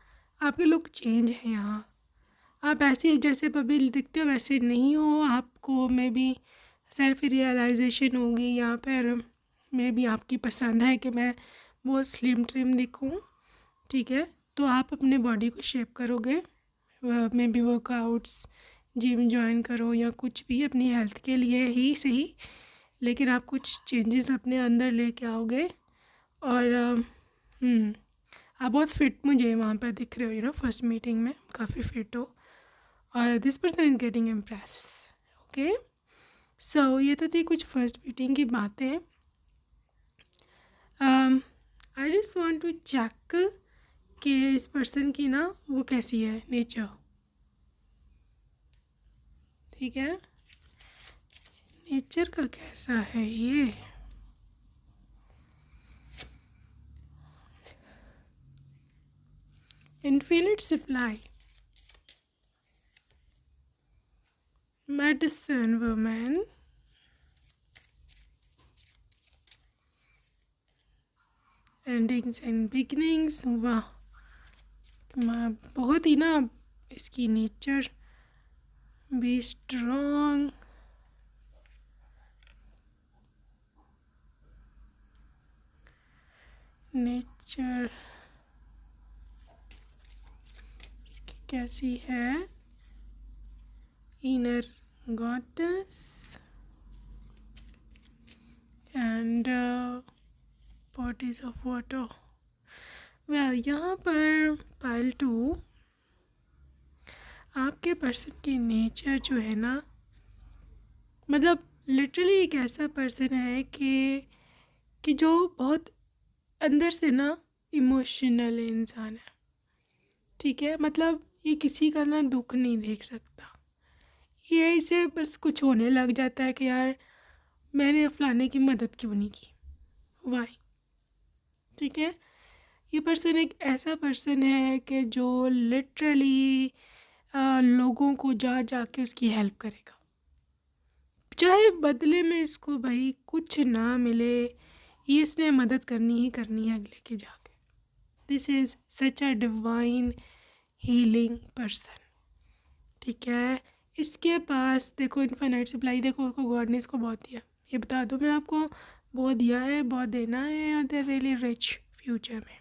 आपकी लुक चेंज है। यहाँ आप ऐसे जैसे पब्लिक दिखते हो वैसे नहीं हो, आपको मे बी सेल्फ रियलाइजेशन होगी, या फिर मे बी आपकी पसंद है कि मैं बहुत स्लिम ट्रिम दिखूँ। ठीक है, तो आप अपने बॉडी को शेप करोगे, may be workouts, gym join करो या कुछ भी अपनी हेल्थ के लिए ही सही, लेकिन आप कुछ चेंजेस अपने अंदर लेके आओगे। और आप बहुत फिट मुझे वहाँ पर दिख रहे हो, फर्स्ट मीटिंग में काफ़ी फिट हो, और this person is getting impress. Okay, so ये तो थी कुछ फर्स्ट मीटिंग की बातें। I just want to check कि इस पर्सन की ना वो कैसी है नेचर। ठीक है, नेचर का कैसा है ये। Infinite supply, medicine women, endings and beginnings. वाह, बहुत ही ना इसकी नेचर बी स्ट्रॉन्ग, नेचर इसकी कैसी है, inner goddess, and bodies of water. Well, यहाँ पर पाइल 2, आपके पर्सन की नेचर जो है ना, मतलब लिटरली एक ऐसा पर्सन है कि जो बहुत अंदर से ना इमोशनल इंसान है। ठीक है, मतलब ये किसी का ना दुख नहीं देख सकता। ये इसे बस कुछ होने लग जाता है कि यार मैंने फलाने की मदद क्यों नहीं की, वाई। ठीक है, ये पर्सन एक ऐसा पर्सन है कि जो लिटरली लोगों को जा जा के उसकी हेल्प करेगा, चाहे बदले में इसको भाई कुछ ना मिले, ये इसने मदद करनी ही करनी है अगले की जाके। This is such a divine healing person. ठीक है, इसके पास देखो इन्फिनिट सप्लाई, देखो गॉड ने इसको बहुत दिया, ये बता दो मैं आपको, बहुत दिया है, बहुत देना है, और दे रियली रिच फ्यूचर में।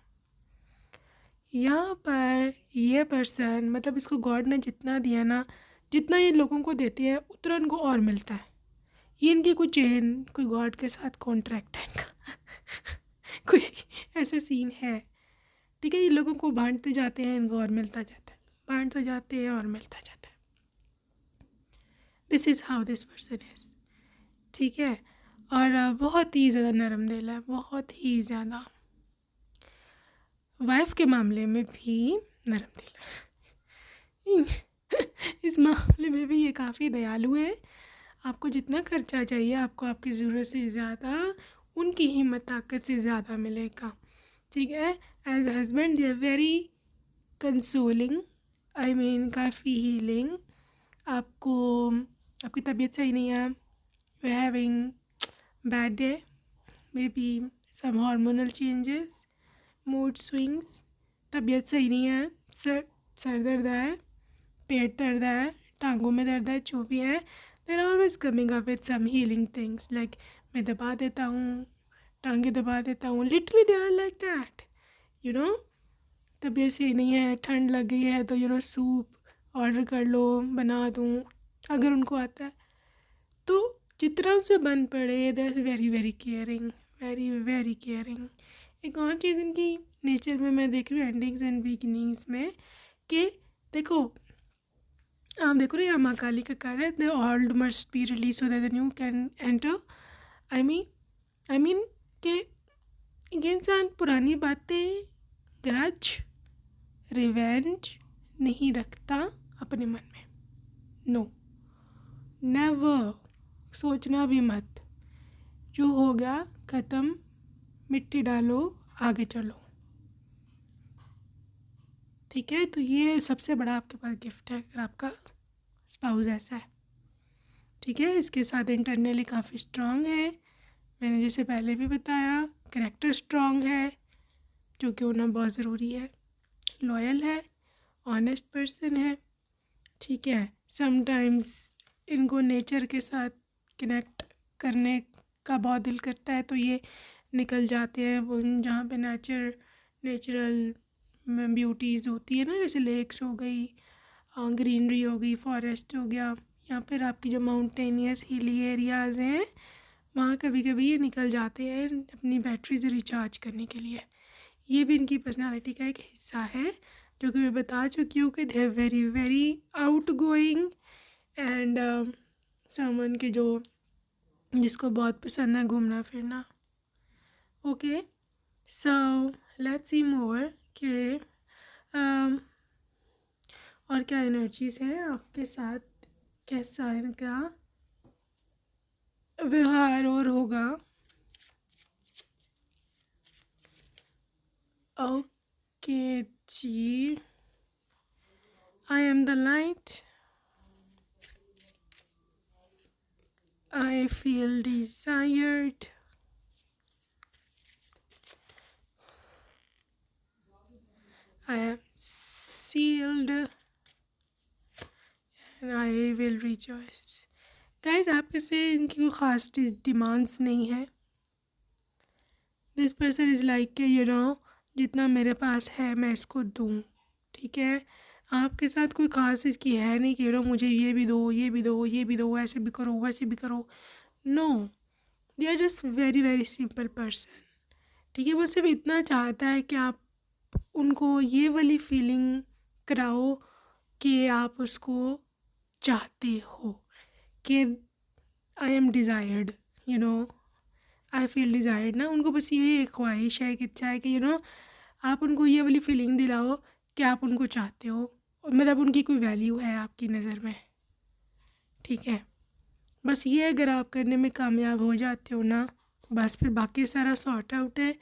यहाँ पर ये पर्सन, मतलब इसको गॉड ने जितना दिया ना, जितना ये लोगों को देती है उतना इनको और मिलता है। ये इनकी कोई चेन, कोई गॉड के साथ कॉन्ट्रैक्ट है इनका कुछ ऐसा सीन है। ठीक है, ये लोगों को बांटते जाते हैं, इनको और मिलता जाता है, बांटते जाते हैं और मिलता जाता है। This is how this person is. ठीक है, और बहुत ही ज़्यादा नरम दिल है, बहुत ही ज़्यादा। वाइफ के मामले में भी नरम दिल है इस मामले में भी ये काफ़ी दयालु है। आपको जितना खर्चा चाहिए, आपको आपकी ज़रूरत से ज़्यादा, उनकी हिम्मत ताकत से ज़्यादा मिलेगा। ठीक है, as husband they are very consoling, I mean काफ़ी हीलिंग। आपको आपकी तबीयत सही नहीं है, we having bad day, maybe some hormonal changes, mood swings, तबीयत सही नहीं है, सर दर्द है, पेट दर्द है, टांगों में दर्द है, जो भी है, there always coming up with some healing things, like मैं दबा देता हूँ, टांगे दबा देता हूँ, literally they are like that, you know. तबीयत सही नहीं है, ठंड लग गई है, तो यू नो सूप ऑर्डर कर लो, बना दूँ अगर उनको आता है तो। जितना उनसे बन पड़े, they are very very caring, very very caring. एक और चीज़ इनकी नेचर में मैं देख रही हूँ एंडिंग्स एंड बिगिनिंग्स में, कि देखो आप देखो ना, यहाँ माँ काली का कार्ड है, the old must be release so that the new can enter. I mean कि ये इंसान पुरानी बातें, ग्रज, रिवेंज नहीं रखता अपने मन में। नो, नेवर, सोचना भी मत, जो हो गया ख़त्म, मिट्टी डालो, आगे चलो। ठीक है, तो ये सबसे बड़ा आपके पास गिफ्ट है अगर आपका स्पाउस ऐसा है। ठीक है, इसके साथ इंटरनली काफ़ी स्ट्रॉन्ग है, मैंने जैसे पहले भी बताया, कैरेक्टर स्ट्रॉन्ग है, जो कि होना बहुत ज़रूरी है, लॉयल है, ऑनेस्ट पर्सन है। ठीक है, समटाइम्स इनको नेचर के साथ कनेक्ट करने का बहुत दिल करता है, तो ये निकल जाते हैं वो जहाँ पे नेचुरल ब्यूटीज़ होती है ना, जैसे लेक्स हो गई, ग्रीनरी हो गई, फॉरेस्ट हो गया, या फिर आपकी जो माउंटेनियस हिली एरियाज़ हैं, वहाँ कभी कभी ये निकल जाते हैं अपनी बैटरीज रिचार्ज करने के लिए। ये भी इनकी पर्सनालिटी का एक हिस्सा है, जो कि मैं बता चुकी हूँ कि they are very very outgoing and someone के जो जिसको बहुत पसंद है घूमना फिरना। ओके, सो लेट्स सी मोर के और क्या एनर्जीज हैं आपके साथ, कैसा इनका व्यवहार और होगा। Okay ji, I am the light, I feel desired, I am sealed and I will rejoice. Guys, आपके से इनकी कोई ख़ास डिमांड्स नहीं है। दिस पर्सन इज़ लाइक के यू नो, जितना मेरे पास है मैं इसको दूँ। ठीक है, आपके साथ कोई ख़ास इसकी है नहीं कि यू नो मुझे ये भी दो, ये भी दो, ये भी दो, ऐसे भी करो, वैसे भी करो। No, they are just very very simple person, ठीक है। वो सिर्फ इतना चाहता है कि आप उनको ये वाली फीलिंग कराओ कि आप उसको चाहते हो, कि I am desired, you know, I feel desired ना। उनको बस ये एक ख्वाहिश है, एक इच्छा है कि आप उनको ये वाली फीलिंग दिलाओ कि आप उनको चाहते हो, और मतलब उनकी कोई वैल्यू है आपकी नज़र में, ठीक है। बस ये अगर आप करने में कामयाब हो जाते हो ना, बस फिर बाकी सारा सॉर्ट आउट है।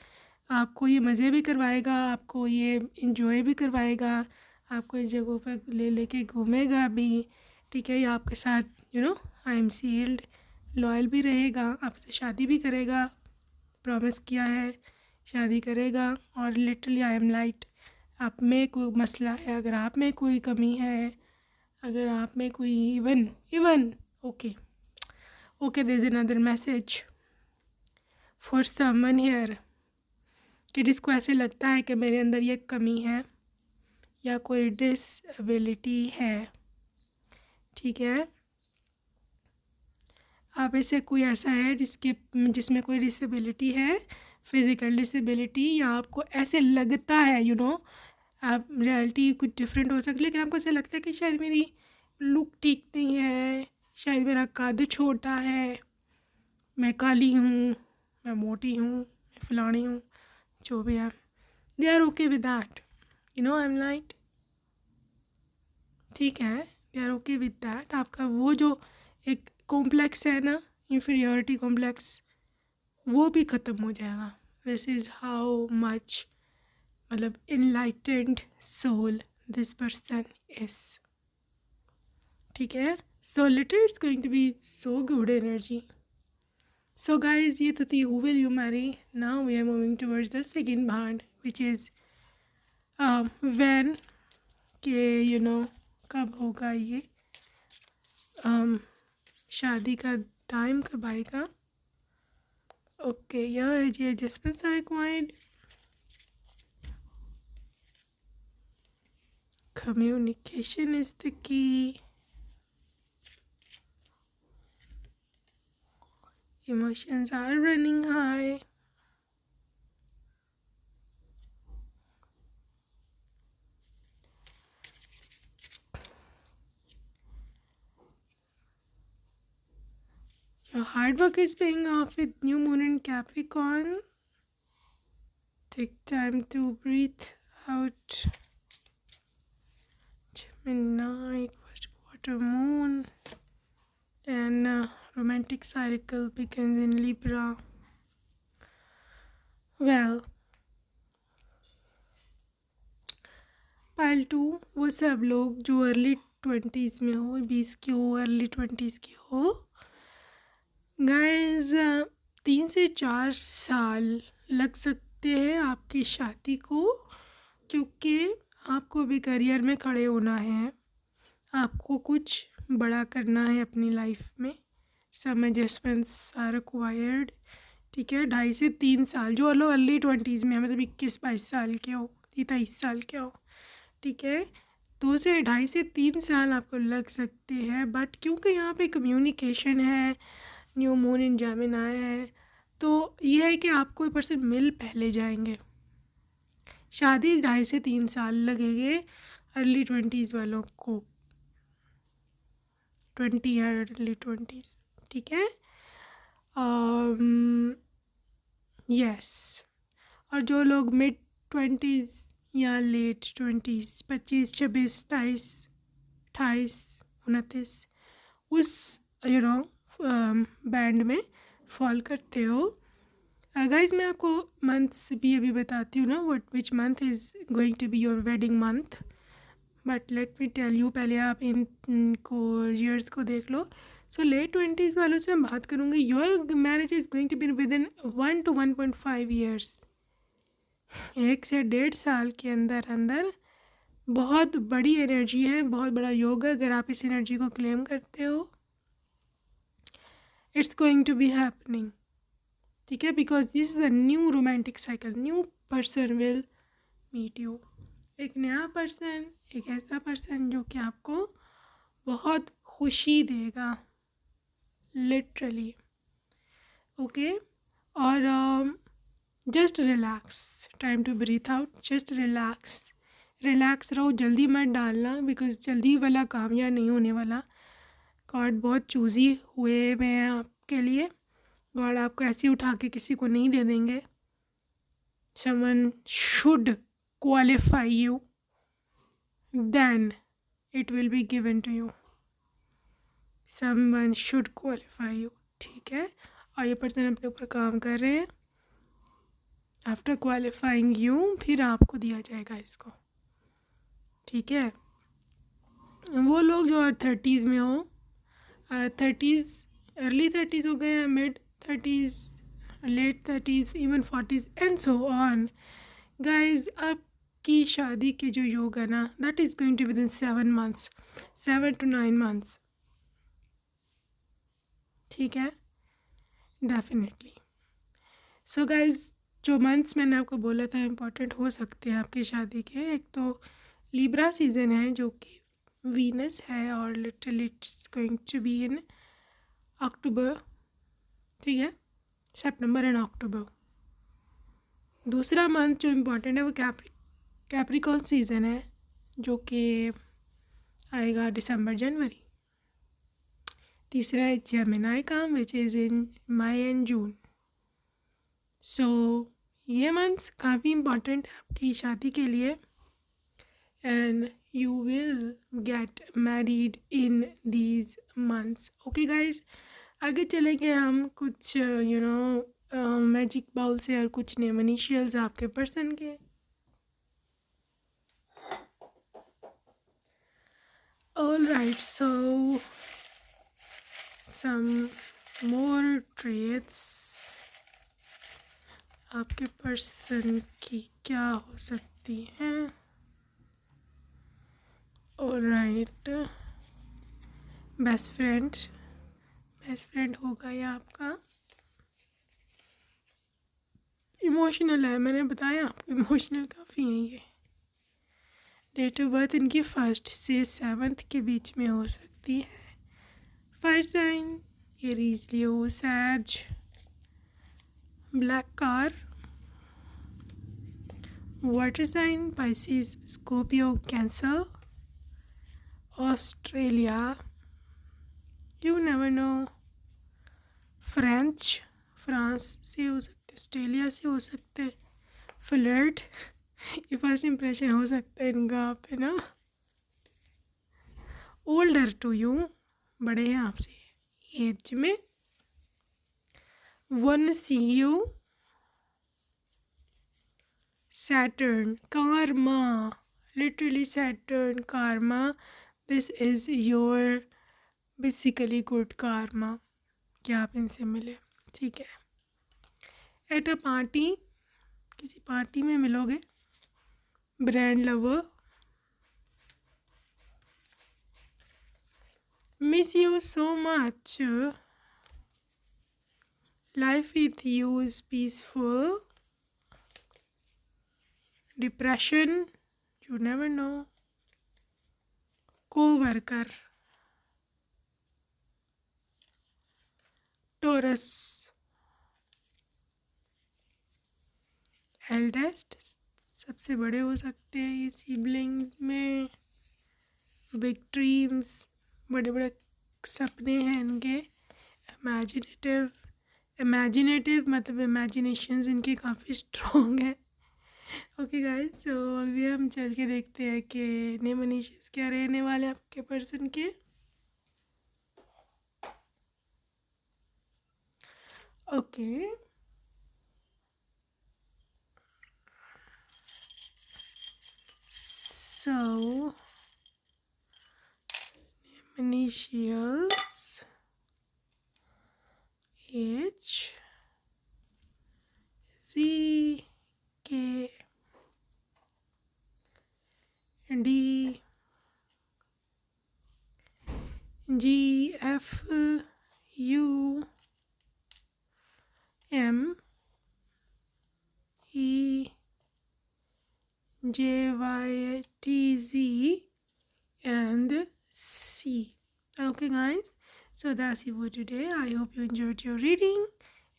आपको ये मज़े भी करवाएगा, आपको ये इंजॉय भी करवाएगा, आपको इस जगहों पर ले लेके घूमेगा भी, ठीक है। ये आपके साथ आई एम सील्ड लॉयल भी रहेगा, आपसे शादी भी करेगा, प्रॉमिस किया है शादी करेगा। और लिटरली आई एम लाइट, आप में कोई मसला है, अगर आप में कोई कमी है, अगर आप में कोई even okay there is another message for someone here, कि जिसको ऐसे लगता है कि मेरे अंदर ये कमी है या कोई डिसेबिलिटी है, ठीक है। आप ऐसे कोई ऐसा है जिसमें कोई डिसेबिलिटी है, फिज़िकल डिसेबिलिटी, या आपको ऐसे लगता है आप रियलिटी कुछ डिफरेंट हो सकती है, लेकिन आपको ऐसा लगता है कि शायद मेरी लुक ठीक नहीं है, शायद मेरा कद छोटा है, मैं काली हूँ, मैं मोटी हूँ, मैं फलानी हूँ, जो भी है, they are okay with that, I am light, ठीक है। They are okay with that. आपका वो जो एक कॉम्प्लेक्स है ना, इंफीरियरिटी कॉम्प्लेक्स, वो भी ख़त्म हो जाएगा। दिस इज़ हाउ मच मतलब enlightened soul this person is, ठीक है। So literally it's going to be so good energy. So guys, ये तो थी who will you marry. Now we are moving towards the second part which is when, के कब होगा ये, शादी का टाइम कब आएगा। ओके, ये adjustments are required. Communication is the key. Emotions are running high. Your hard work is paying off with new moon in Capricorn. Take time to breathe out. Gemini, first quarter moon, and romantic cycle begins in Libra. Well, pile 2 वो सब लोग जो अर्ली 20s में हो, 20 की हो, अर्ली 20s की हो, गाइस 3 से 4 साल लग सकते हैं आपकी शादी को, क्योंकि आपको भी करियर में खड़े होना है, आपको कुछ बड़ा करना है अपनी लाइफ में। सम एडजस्टमेंट्स आर रिक्वायर्ड, ठीक है। 2.5 से 3 साल जो लोग अर्ली 20s में, मतलब 21-22 साल के हो, 23 साल के हो, ठीक है, 2 से 2.5 से 3 साल आपको लग सकते हैं। बट क्योंकि यहाँ पे कम्युनिकेशन है, न्यू मून इन जेमिनी है, तो ये है कि आपको कोई पर्सन मिल पहले जाएंगे। शादी 2.5 से 3 साल लगेंगे अर्ली 20s वालों को, 20 या अर्ली 20s, ठीक है। यस, और जो लोग मिड 20s या लेट 20s, 25, 26, 27, 28, 29, उस बैंड में फॉल करते हो। गाइस, मैं आपको मंथ्स भी अभी बताती हूँ ना, which month is going to be your wedding month. But let me tell you, पहले आप इनको ईयर्स को देख लो। सो लेट 20s वालों से मैं बात करूँगी। Your marriage is going to be within 1 to 1.5 years, 1 से 1.5 साल के अंदर बहुत बड़ी एनर्जी है, बहुत बड़ा योग है। अगर आप इस एनर्जी को क्लेम करते हो, it's going to be happening, ठीक है, because this is a new romantic cycle. New person will meet you, एक नया पर्सन, एक ऐसा पर्सन जो कि आपको बहुत खुशी देगा, लिटरली। ओके। और just relax, time to breathe out, just relax, relax रहो, जल्दी मत डालना बिकॉज जल्दी वाला कामयाब नहीं होने वाला। गॉड बहुत चूज़ी हुए हुए हैं आपके लिए। गॉड आपको ऐसे ही उठा के किसी को नहीं दे देंगे। Someone should qualify you, then it will be given to you. Someone should qualify you, ठीक है। और ये पर्सन अपने ऊपर काम कर रहे हैं। आफ्टर क्वालिफाइंग यू फिर आपको दिया जाएगा इसको, ठीक है। वो लोग जो 30s में हो, 30s, अर्ली 30s हो गए हैं, mid 30s, late 30s, even 40s and so on. Guys आपकी शादी के जो योग है ना, that is going to within 7 months, 7 to 9 months, ठीक है, डेफिनेटली। सो गाइज जो मंथ्स मैंने आपको बोला था इम्पॉर्टेंट हो सकते हैं आपकी शादी के, एक तो लिब्रा सीज़न है जो कि वीनस है और little it's going to be in October, ठीक है, सितंबर एंड अक्टूबर। दूसरा मंथ जो इम्पोर्टेंट है वो कैप्रिकॉर्न सीज़न है जो कि आएगा दिसंबर जनवरी। तीसरा है जेमिनाई का which is in May and June. सो ये मंथ्स काफ़ी इम्पॉर्टेंट है आपकी शादी के लिए and you will get married in these months, okay guys। आगे चलेंगे हम कुछ मैजिक बाउल से और कुछ नेम इनिशियल्स आपके पर्सन के। ऑल राइट, सो सम मोर ट्रेट्स आपके पर्सन की क्या हो सकती हैं। ऑल राइट, बेस्ट फ्रेंड होगा ये आपका। इमोशनल है, मैंने बताया आपको इमोशनल काफ़ी है ये। डेट ऑफ बर्थ इनकी 1st से 7th के बीच में हो सकती है। Fire sign Aries, Leo, Sag, black car. Water sign Pisces, Scorpio, Cancer, Australia, you never know, France से हो सकते, ऑस्ट्रेलिया से हो सकते, फ्लर्ट, ये फर्स्ट इम्प्रेशन हो सकता है इनका आप पे ना। ओल्डर टू यू, बड़े हैं आपसे एज में। Once you, Saturn, karma, literally Saturn, karma, this is your basically good karma कि आप इनसे मिले, ठीक है। एट अ पार्टी, किसी पार्टी में मिलोगे। Brand lover, miss you so much, life with you is peaceful, depression, you never know, co-worker, Taurus, eldest, सबसे बड़े हो सकते हैं ये सिबलिंग्स में। बिग ड्रीम्स, बड़े बड़े सपने हैं इनके। इमेजिनेटिव मतलब इमेजिनेशंस इनके काफ़ी स्ट्रॉन्ग है। ओके गाइस, सो अभी हम चल के देखते हैं कि नेम इनिशियल्स क्या रहने वाले आपके पर्सन के। Okay, so initials H C K D G F U M E J Y T Z and C. Okay guys, so that's it for today. I hope you enjoyed your reading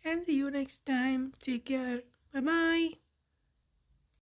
and see you next time. Take care. Bye bye.